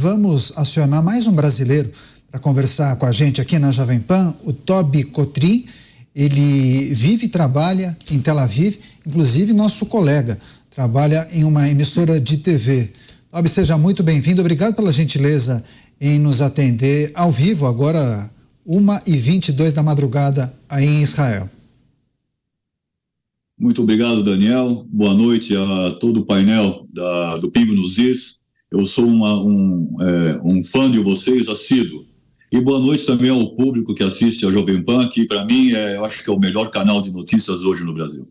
Vamos acionar mais um brasileiro para conversar com a gente aqui na Jovem Pan, o Tobi Kotrin. Ele vive e trabalha em Tel Aviv, inclusive nosso colega, trabalha em uma emissora de TV. Tobi, seja muito bem-vindo, obrigado pela gentileza em nos atender ao vivo, agora 1h22 da madrugada aí em Israel. Muito obrigado, Daniel. Boa noite a todo o painel do Pingo nos Is. Eu sou um fã de vocês, assíduo. E boa noite também ao público que assiste a Jovem Pan, que para mim eu acho que é o melhor canal de notícias hoje no Brasil.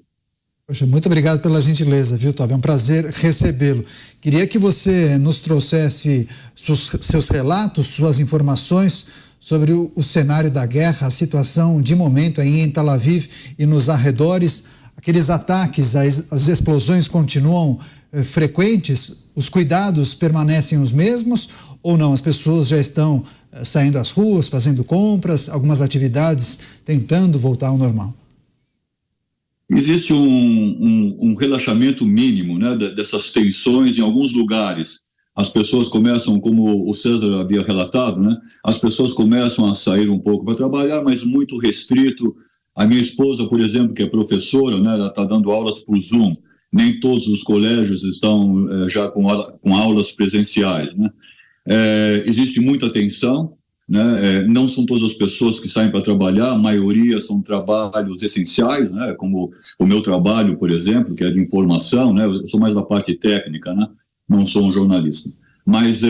Poxa, muito obrigado pela gentileza, viu, Tobi? É um prazer recebê-lo. Queria que você nos trouxesse seus relatos, suas informações sobre o cenário da guerra, a situação de momento aí em Tel Aviv e nos arredores. Aqueles ataques, as explosões continuam frequentes? Os cuidados permanecem os mesmos ou não? As pessoas já estão saindo às ruas, fazendo compras, algumas atividades tentando voltar ao normal? Existe um relaxamento mínimo, né, dessas tensões em alguns lugares. As pessoas começam, como o César havia relatado, né, as pessoas começam a sair um pouco para trabalhar, mas muito restrito. A minha esposa, por exemplo, que é professora, né, ela está dando aulas por Zoom. Nem todos os colégios estão já com aulas presenciais, né? Existe muita tensão, né? Não são todas as pessoas que saem para trabalhar, a maioria são trabalhos essenciais, né? Como o meu trabalho, por exemplo, que é de informação, né? Eu sou mais da parte técnica, né? Não sou um jornalista. Mas,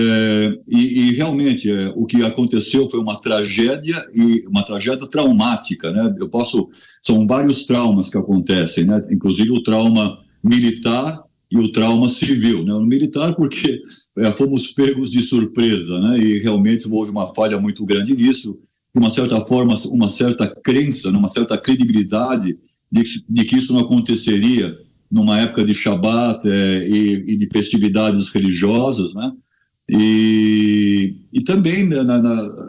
realmente, o que aconteceu foi uma tragédia, e uma tragédia traumática, né? São vários traumas que acontecem, né? Inclusive o trauma militar e o trauma civil, né? O militar porque fomos pegos de surpresa, né? E realmente houve uma falha muito grande nisso, de uma certa forma, uma certa crença, uma certa credibilidade de que isso não aconteceria numa época de Shabat e de festividades religiosas, né? E também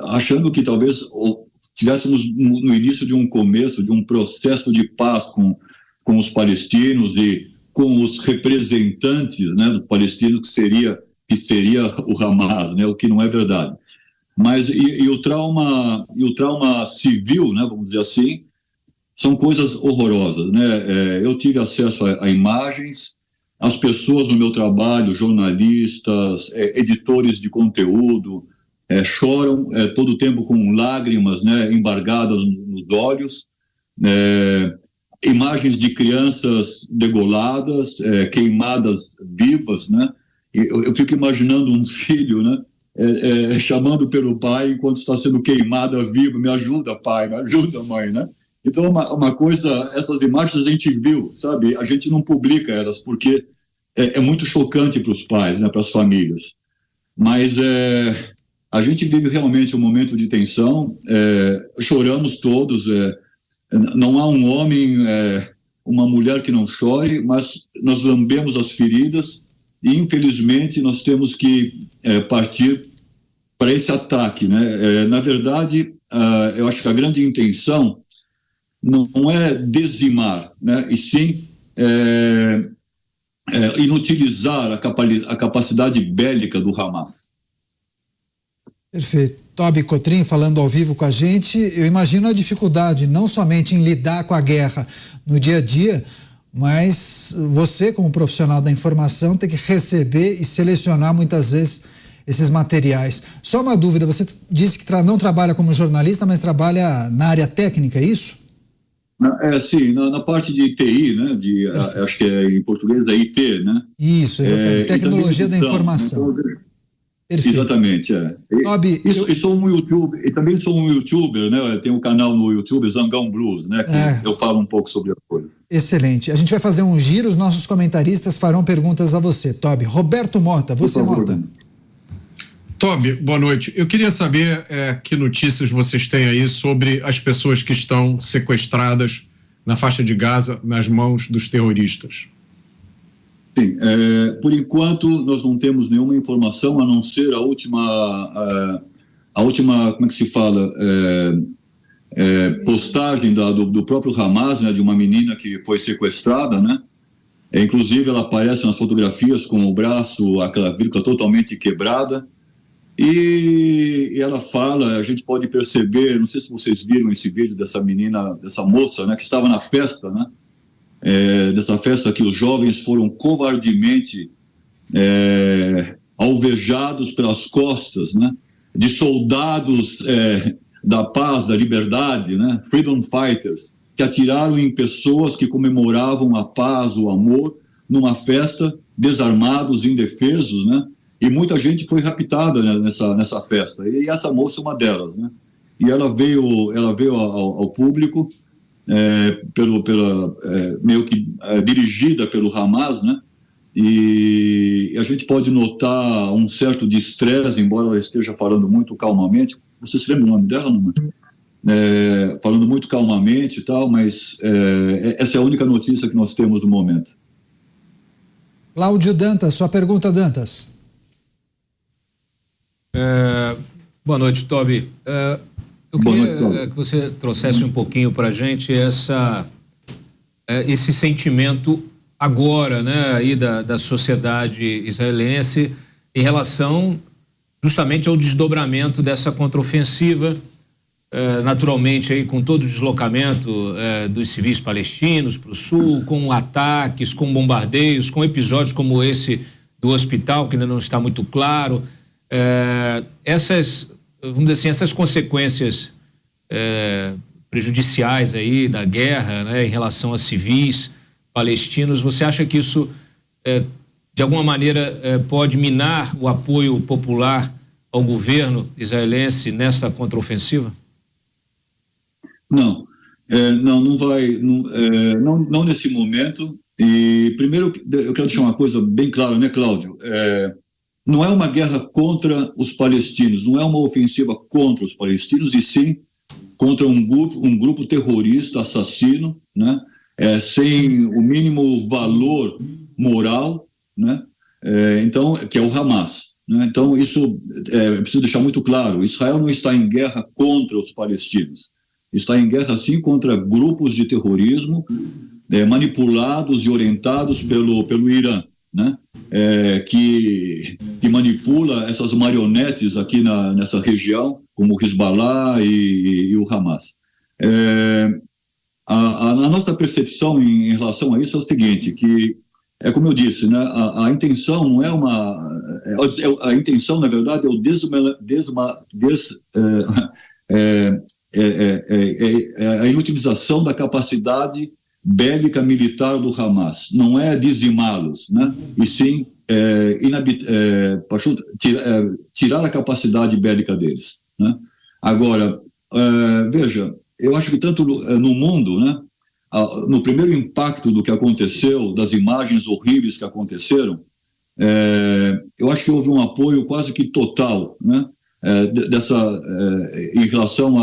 achando que talvez estivéssemos no início de um começo, de um processo de paz com os palestinos e com os representantes, né, dos palestinos, que seria o Hamas, né, o que não é verdade. Mas o trauma civil, né, vamos dizer assim, são coisas horrorosas, né? Eu tive acesso a imagens, as pessoas no meu trabalho, jornalistas, editores de conteúdo, choram todo o tempo com lágrimas, né, embargadas nos olhos, imagens de crianças degoladas, queimadas vivas, né? Eu fico imaginando um filho, né, chamando pelo pai enquanto está sendo queimada viva, me ajuda, pai, me ajuda, mãe, né? Então, uma coisa, essas imagens a gente viu, sabe? A gente não publica elas porque é muito chocante para os pais, né, para as famílias. Mas a gente vive realmente um momento de tensão, choramos todos, não há um homem, uma mulher que não chore, mas nós lambemos as feridas e, infelizmente, nós temos que partir para esse ataque, né? Na verdade, eu acho que a grande intenção não é dizimar, né? E sim inutilizar a capacidade bélica do Hamas. Perfeito. Tobi Kotrin falando ao vivo com a gente. Eu imagino a dificuldade não somente em lidar com a guerra no dia a dia, mas você, como profissional da informação, tem que receber e selecionar muitas vezes esses materiais. Só uma dúvida, você disse que não trabalha como jornalista, mas trabalha na área técnica, é isso? Sim, na parte de TI, né? Acho que em português da IT, né? Isso, exatamente. Tecnologia da informação. Perfeito. Exatamente, Tobi, e também sou um youtuber, né? Tenho um canal no YouTube, Zangão Blues, né? Que eu falo um pouco sobre a coisa. Excelente. A gente vai fazer um giro, os nossos comentaristas farão perguntas a você, Tobi. Roberto Mota, você, Mota. Tobi, boa noite. Eu queria saber que notícias vocês têm aí sobre as pessoas que estão sequestradas na faixa de Gaza, nas mãos dos terroristas. Sim, por enquanto nós não temos nenhuma informação a não ser a última, como é que se fala, postagem do próprio Hamas, né, de uma menina que foi sequestrada, né? Inclusive ela aparece nas fotografias com o braço, a clavícula totalmente quebrada. E ela fala, a gente pode perceber, não sei se vocês viram esse vídeo dessa menina, dessa moça, né, que estava na festa, né, dessa festa que os jovens foram covardemente alvejados pelas costas, né, de soldados da paz, da liberdade, né, freedom fighters, que atiraram em pessoas que comemoravam a paz, o amor, numa festa, desarmados, indefesos, né, e muita gente foi raptada, né, nessa festa, e essa moça é uma delas, né, e ela veio ao público, meio que dirigida pelo Hamas, né, e a gente pode notar um certo destresse, embora ela esteja falando muito calmamente. Você se lembra o nome dela, não? Falando muito calmamente e tal, mas essa é a única notícia que nós temos no momento. Cláudio Dantas, sua pergunta, Dantas. Boa noite, Tobi. Eu queria que você trouxesse um pouquinho para a gente esse sentimento agora, né, aí da sociedade israelense em relação justamente ao desdobramento dessa contraofensiva, naturalmente aí com todo o deslocamento dos civis palestinos para o sul, com ataques, com bombardeios, com episódios como esse do hospital, que ainda não está muito claro, vamos dizer assim, essas consequências prejudiciais aí da guerra, né, em relação a civis palestinos, você acha que isso de alguma maneira pode minar o apoio popular ao governo israelense nessa contraofensiva? Não, não vai, não nesse momento. E primeiro eu quero deixar uma coisa bem clara, né, Cláudio? Não é uma guerra contra os palestinos, não é uma ofensiva contra os palestinos, e sim contra um grupo terrorista, assassino, né? Sem o mínimo valor moral, né? Então, que é o Hamas, né? Então, isso preciso deixar muito claro. Israel não está em guerra contra os palestinos. Está em guerra, sim, contra grupos de terrorismo manipulados e orientados pelo Irã, né? Que manipula essas marionetes aqui nessa região, como o Hezbollah e o Hamas. A nossa percepção em relação a isso é o seguinte, que como eu disse, né, a intenção não é a intenção, na verdade, a inutilização da capacidade bélica militar do Hamas. Não é dizimá-los, né, e sim tirar a capacidade bélica deles, né. Agora, veja, eu acho que tanto no mundo, né, no primeiro impacto do que aconteceu, das imagens horríveis que aconteceram, eu acho que houve um apoio quase que total, né, em relação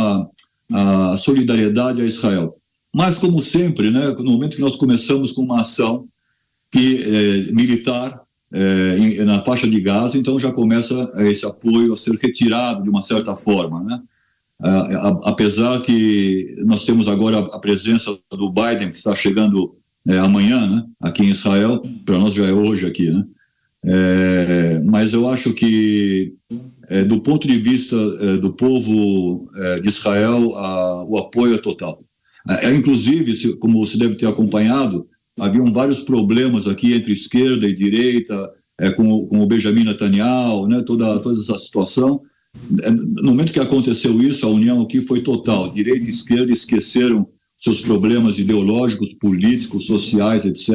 à solidariedade a Israel. Mas, como sempre, né, no momento que nós começamos com uma ação militar na faixa de Gaza, então já começa esse apoio a ser retirado de uma certa forma, né? Apesar que nós temos agora a presença do Biden, que está chegando amanhã, né, aqui em Israel, para nós já é hoje aqui, né? Mas eu acho que, do ponto de vista do povo de Israel, o apoio é total. Inclusive, como você deve ter acompanhado, haviam vários problemas aqui entre esquerda e direita, com o Benjamin Netanyahu, né, toda essa situação. No momento que aconteceu isso, a união aqui foi total. Direita e esquerda esqueceram seus problemas ideológicos, políticos, sociais, etc.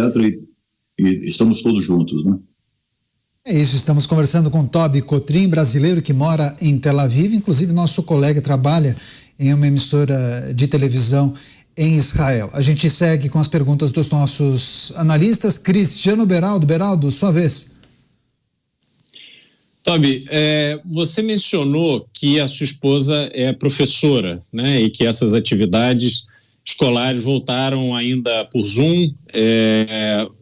E estamos todos juntos, né? É isso, estamos conversando com Tobi Cotrim, brasileiro que mora em Tel Aviv, inclusive nosso colega trabalha em uma emissora de televisão em Israel. A gente segue com as perguntas dos nossos analistas. Cristiano Beraldo. Beraldo, sua vez. Tobi, você mencionou que a sua esposa é professora, né, e que essas atividades escolares voltaram ainda por Zoom.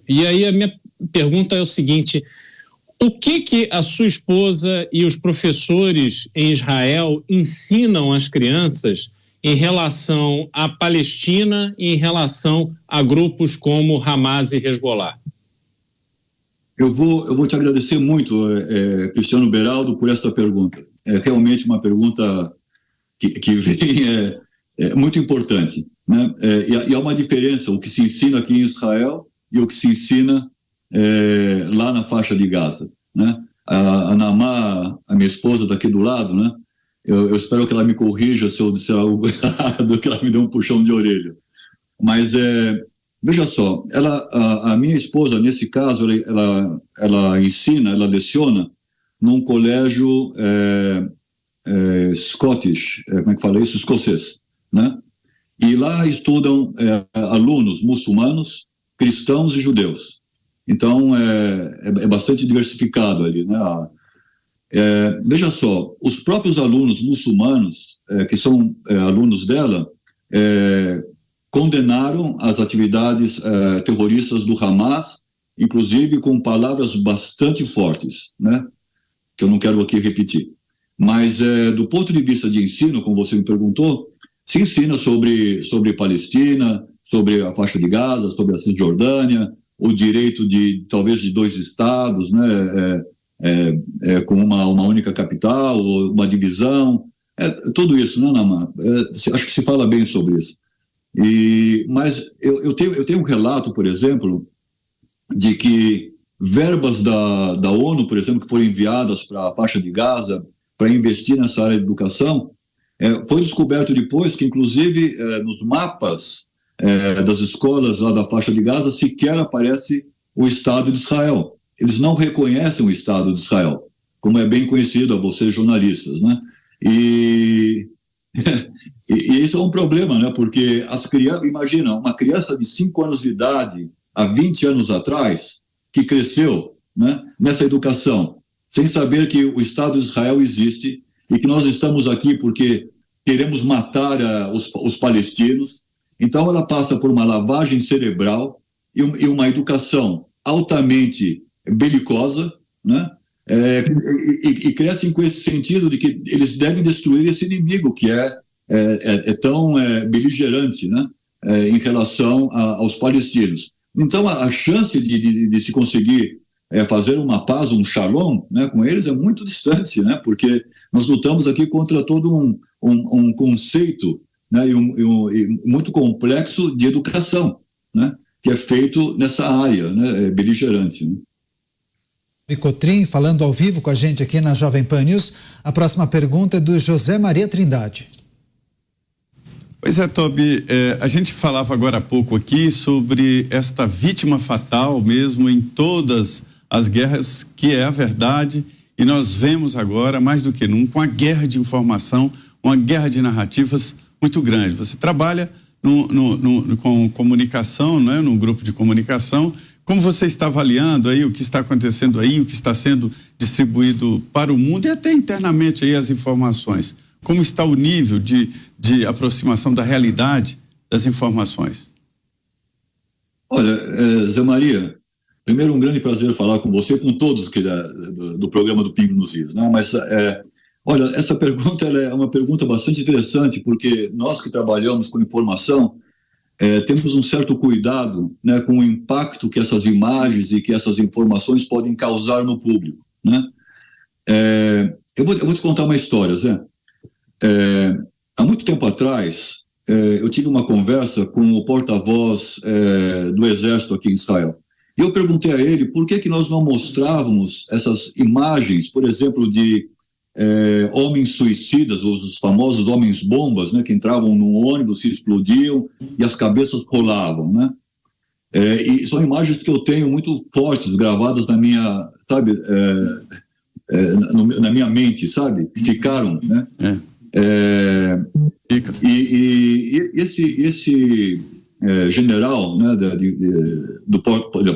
E aí a minha pergunta é o seguinte: o que a sua esposa e os professores em Israel ensinam às crianças em relação à Palestina e em relação a grupos como Hamas e Hezbollah? Eu vou te agradecer muito, Cristiano Beraldo, por esta pergunta. é realmente uma pergunta que vem muito importante, né? E há uma diferença, o que se ensina aqui em Israel e o que se ensina lá na faixa de Gaza, né? A Naamá, a minha esposa, está aqui do lado, né? Eu espero que ela me corrija se eu disser algo errado, que ela me dê um puxão de orelha. Mas, veja só, a minha esposa, nesse caso, ela ensina, ela leciona num colégio Scottish, como é que fala isso? Escocês, né? E lá estudam alunos muçulmanos, cristãos e judeus. Então, é bastante diversificado ali, né? Veja só, os próprios alunos muçulmanos, que são alunos dela, condenaram as atividades terroristas do Hamas, inclusive com palavras bastante fortes, né? Que eu não quero aqui repetir. Mas, do ponto de vista de ensino, como você me perguntou, se ensina sobre Palestina, sobre a faixa de Gaza, sobre a Cisjordânia, o direito talvez de 2 estados, né? Com uma única capital, uma divisão, tudo isso, né, Naamá? Acho que se fala bem sobre isso. Mas eu tenho um relato, por exemplo, de que verbas da ONU, por exemplo, que foram enviadas para a faixa de Gaza para investir nessa área de educação, foi descoberto depois que, inclusive, nos mapas das escolas lá da faixa de Gaza sequer aparece o Estado de Israel. Eles não reconhecem o Estado de Israel, como é bem conhecido a vocês jornalistas, né? E isso é um problema, né? Porque as crianças, imagina, uma criança de 5 anos de idade, há 20 anos atrás, que cresceu, né, nessa educação, sem saber que o Estado de Israel existe e que nós estamos aqui porque queremos matar os palestinos. Então ela passa por uma lavagem cerebral e uma educação altamente belicosa, né? E crescem com esse sentido de que eles devem destruir esse inimigo que é tão beligerante, né? Em relação aos palestinos. Então a chance de se conseguir fazer uma paz, um shalom, né, com eles é muito distante, né? Porque nós lutamos aqui contra todo um conceito, né, e muito complexo de educação, né, que é feito nessa área, né, beligerante, né? Cotrim, falando ao vivo com a gente aqui na Jovem Pan News. A próxima pergunta é do José Maria Trindade. Pois é, Tobi, a gente falava agora há pouco aqui sobre esta vítima fatal mesmo em todas as guerras, que é a verdade, e nós vemos agora, mais do que nunca, uma guerra de informação, uma guerra de narrativas muito grande. Você trabalha com comunicação, né, num grupo de comunicação. Como você está avaliando aí o que está acontecendo aí, o que está sendo distribuído para o mundo e até internamente aí as informações? Como está o nível de aproximação da realidade das informações? Olha, Zé Maria, primeiro um grande prazer falar com você, com todos que do programa do Pingo nos Is, né? Mas, olha, essa pergunta ela é uma pergunta bastante interessante, porque nós que trabalhamos com informação, temos um certo cuidado, né, com o impacto que essas imagens e que essas informações podem causar no público, né? Eu vou te contar uma história, Zé. Há muito tempo atrás, eu tive uma conversa com o porta-voz do Exército aqui em Israel. E eu perguntei a ele por que nós não mostrávamos essas imagens, por exemplo, de homens suicidas, os famosos homens-bombas, né, que entravam num ônibus, se explodiam e as cabeças rolavam, né? E são imagens que eu tenho muito fortes, gravadas na minha, sabe, na minha mente, sabe? Ficaram, né? E esse general, né, do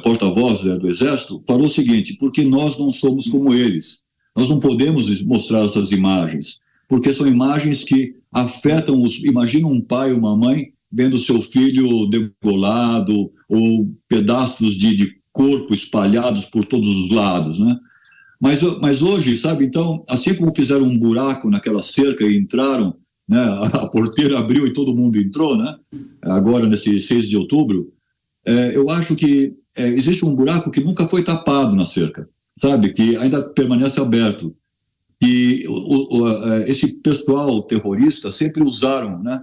porta-voz do Exército falou o seguinte: porque nós não somos como eles. Nós não podemos mostrar essas imagens, porque são imagens que afetam imagina um pai ou uma mãe vendo seu filho degolado ou pedaços de corpo espalhados por todos os lados, né? Mas hoje, sabe, então, assim como fizeram um buraco naquela cerca e entraram, né, a porteira abriu e todo mundo entrou, né? Agora, nesse 6 de outubro, eu acho que existe um buraco que nunca foi tapado na cerca, sabe, que ainda permanece aberto. que esse pessoal terrorista sempre usaram, né,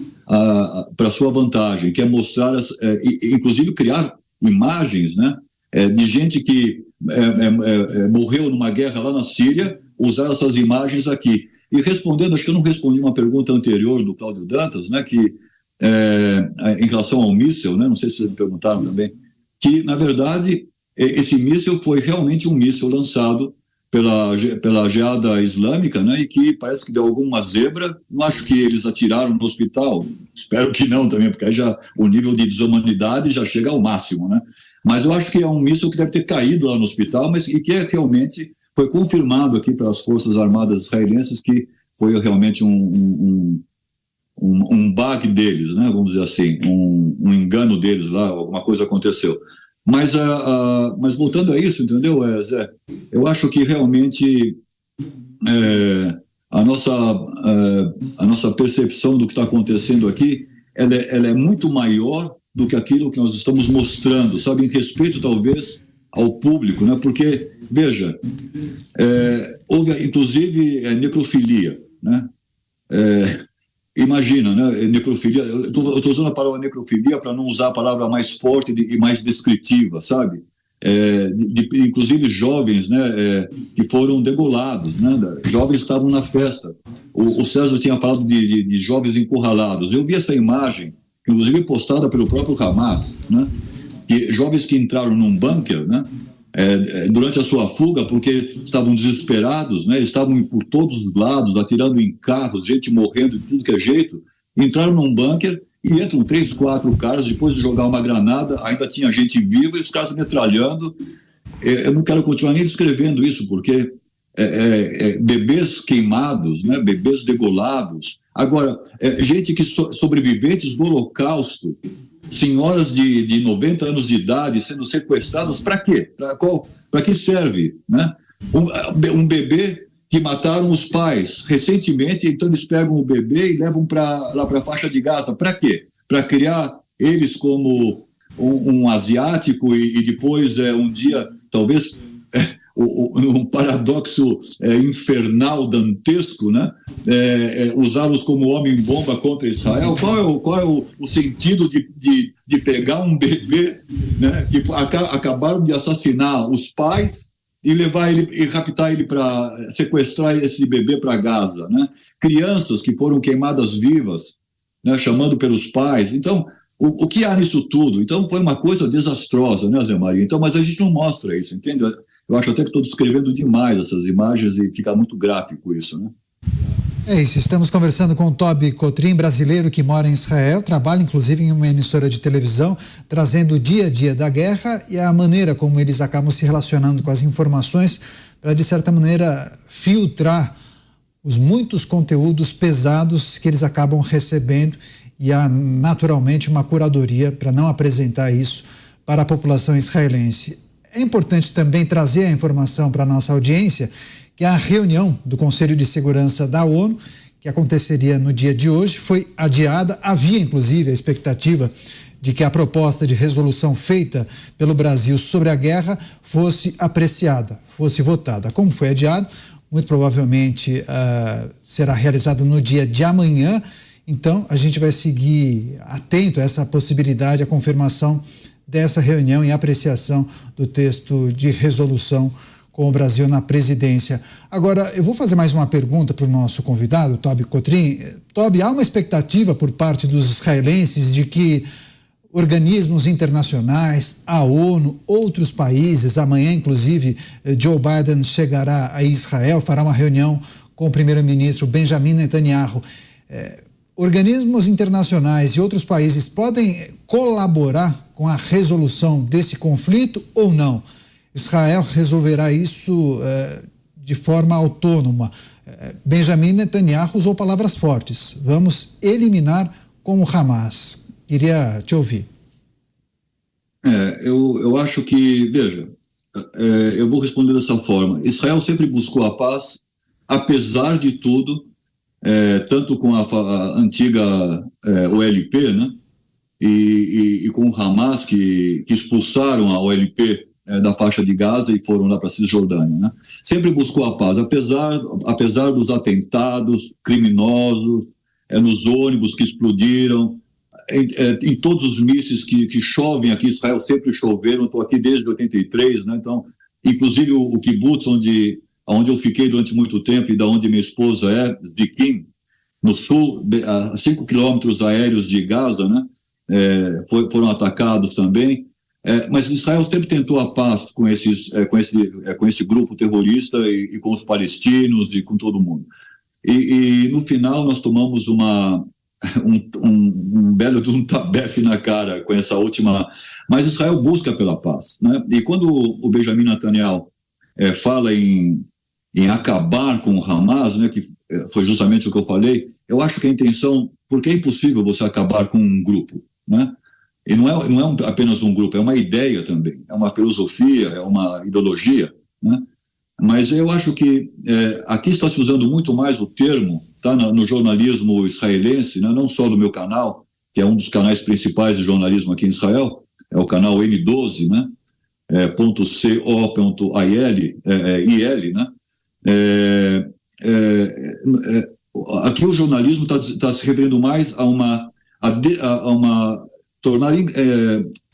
para sua vantagem, que é mostrar, inclusive criar imagens, né, de gente que morreu numa guerra lá na Síria, usar essas imagens aqui. E respondendo, acho que eu não respondi uma pergunta anterior do Cláudio Dantas, né, que em relação ao míssil, né, não sei se vocês me perguntaram também, que, na verdade, esse míssil foi realmente um míssil lançado pela Jihad Islâmica, né, e que parece que deu alguma zebra. Não acho que eles atiraram no hospital, espero que não também, porque aí já o nível de desumanidade já chega ao máximo, né? Mas eu acho que é um míssil que deve ter caído lá no hospital, mas e que realmente foi confirmado aqui pelas Forças Armadas israelenses que foi realmente um bug deles, né, vamos dizer assim, um engano deles lá, alguma coisa aconteceu. Mas voltando a isso, entendeu, Zé? Eu acho que realmente a nossa percepção do que está acontecendo aqui, ela é muito maior do que aquilo que nós estamos mostrando, sabe, em respeito talvez ao público, né? Porque, veja, houve inclusive necrofilia, né? Imagina, né? Necrofilia. Eu estou usando a palavra necrofilia para não usar a palavra mais forte e mais descritiva, sabe? Inclusive jovens, né? Que foram degolados, né? Jovens que estavam na festa. O César tinha falado de jovens encurralados. Eu vi essa imagem, inclusive postada pelo próprio Hamas, né? Jovens que entraram num bunker, né? Durante a sua fuga, porque estavam desesperados, né? Eles estavam por todos os lados, atirando em carros, gente morrendo de tudo que é jeito. Entraram num bunker e entram 3, 4 caras, depois de jogar uma granada, ainda tinha gente viva e os caras metralhando. Eu não quero continuar nem descrevendo isso, porque bebês queimados, né? Bebês degolados. Agora, gente que sobreviventes do Holocausto, senhoras de 90 anos de idade sendo sequestradas, para quê? Para que serve, né? Um bebê que mataram os pais recentemente, então eles pegam o bebê e levam lá para a faixa de Gaza. Para quê? Para criar eles como um asiático e depois um dia, talvez, um paradoxo infernal, dantesco, né? Usá-los como homem-bomba contra Israel. Qual é o sentido de pegar um bebê, né, que acabaram de assassinar os pais e levar ele e raptar ele para sequestrar esse bebê para Gaza, né? Crianças que foram queimadas vivas, né, chamando pelos pais. Então, o que há nisso tudo? Então, foi uma coisa desastrosa, né, Zé Maria? Então, mas a gente não mostra isso, entende? Eu acho até que estou descrevendo demais essas imagens e fica muito gráfico isso, né? É isso, estamos conversando com o Tobi Cotrim, brasileiro que mora em Israel, trabalha inclusive em uma emissora de televisão, trazendo o dia a dia da guerra e a maneira como eles acabam se relacionando com as informações para, de certa maneira, filtrar os muitos conteúdos pesados que eles acabam recebendo e há naturalmente uma curadoria para não apresentar isso para a população israelense. É importante também trazer a informação para a nossa audiência que a reunião do Conselho de Segurança da ONU, que aconteceria no dia de hoje, foi adiada. Havia, inclusive, a expectativa de que a proposta de resolução feita pelo Brasil sobre a guerra fosse apreciada, fosse votada. Como foi adiado, muito provavelmente será realizada no dia de amanhã. Então, a gente vai seguir atento a essa possibilidade, a confirmação dessa reunião e apreciação do texto de resolução com o Brasil na presidência. Agora, eu vou fazer mais uma pergunta para o nosso convidado, Tobi Cotrim. Tobi, há uma expectativa por parte dos israelenses de que organismos internacionais, a ONU, outros países, amanhã, inclusive, Joe Biden chegará a Israel, fará uma reunião com o primeiro-ministro Benjamin Netanyahu. Organismos internacionais e outros países podem colaborar com a resolução desse conflito ou não? Israel resolverá isso de forma autônoma. Benjamin Netanyahu usou palavras fortes. Vamos eliminar com o Hamas. Queria te ouvir. Eu acho que, veja, eu vou responder dessa forma. Israel sempre buscou a paz, apesar de tudo, tanto com a antiga OLP, né, e com o Hamas, que expulsaram a OLP da faixa de Gaza e foram lá para a Cisjordânia, né? Sempre buscou a paz, apesar dos atentados criminosos, nos ônibus que explodiram, em todos os mísseis que chovem aqui. Israel sempre choveram. Estou aqui desde 83, né? Então, inclusive o kibbutz onde eu fiquei durante muito tempo e da onde minha esposa é, Zikim, no sul, a 5 quilômetros aéreos de Gaza, né? Foram atacados também. Mas Israel sempre tentou a paz com esse grupo terrorista e com os palestinos e com todo mundo. E no final nós tomamos um belo de um tabefe na cara com essa última. Mas Israel busca pela paz, né? E quando o Benjamin Netanyahu fala em acabar com o Hamas, né, que foi justamente o que eu falei, eu acho que a intenção, porque é impossível você acabar com um grupo, né? E não é apenas um grupo, é uma ideia também, é uma filosofia, é uma ideologia, né? Mas eu acho que aqui está se usando muito mais o termo, tá, no jornalismo israelense, né, não só no meu canal, que é um dos canais principais de jornalismo aqui em Israel, é o canal N12, né, .co.il, né? Aqui o jornalismo está se referindo mais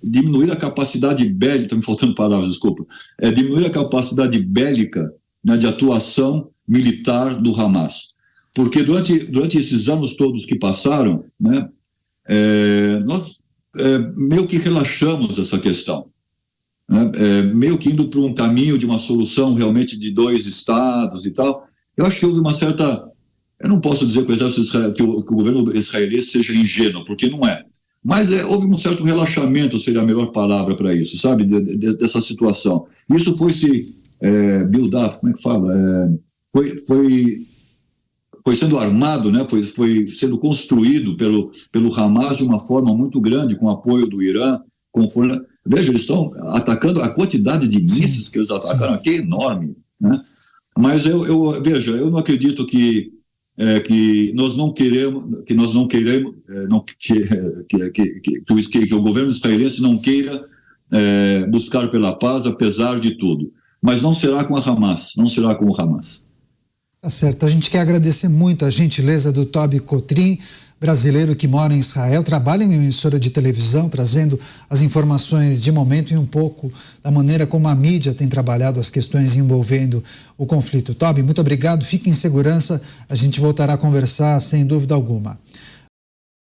diminuir a capacidade bélica, está me faltando palavras, desculpa, diminuir a capacidade bélica, né, de atuação militar do Hamas. Porque durante esses anos todos que passaram, né, nós meio que relaxamos essa questão, né, meio que indo para um caminho de uma solução realmente de 2 estados e tal. Eu acho que houve uma certa... Eu não posso dizer que o governo israelense seja ingênuo, porque não é. Mas houve um certo relaxamento, seria a melhor palavra para isso, sabe, dessa situação. Isso foi se build up, como é que fala? Foi sendo armado, né? Foi sendo construído pelo Hamas de uma forma muito grande, com apoio do Irã. Veja, eles estão atacando, a quantidade de mísseis que eles atacaram aqui é enorme, né? Mas veja, eu não acredito que nós não queremos, que o governo israelense não queira buscar pela paz, apesar de tudo. Mas não será com a Hamas, não será com o Hamas. Tá certo. A gente quer agradecer muito a gentileza do Tobi Cotrim, brasileiro que mora em Israel, trabalha em uma emissora de televisão, trazendo as informações de momento e um pouco da maneira como a mídia tem trabalhado as questões envolvendo o conflito. Tobi, muito obrigado, fique em segurança, a gente voltará a conversar sem dúvida alguma.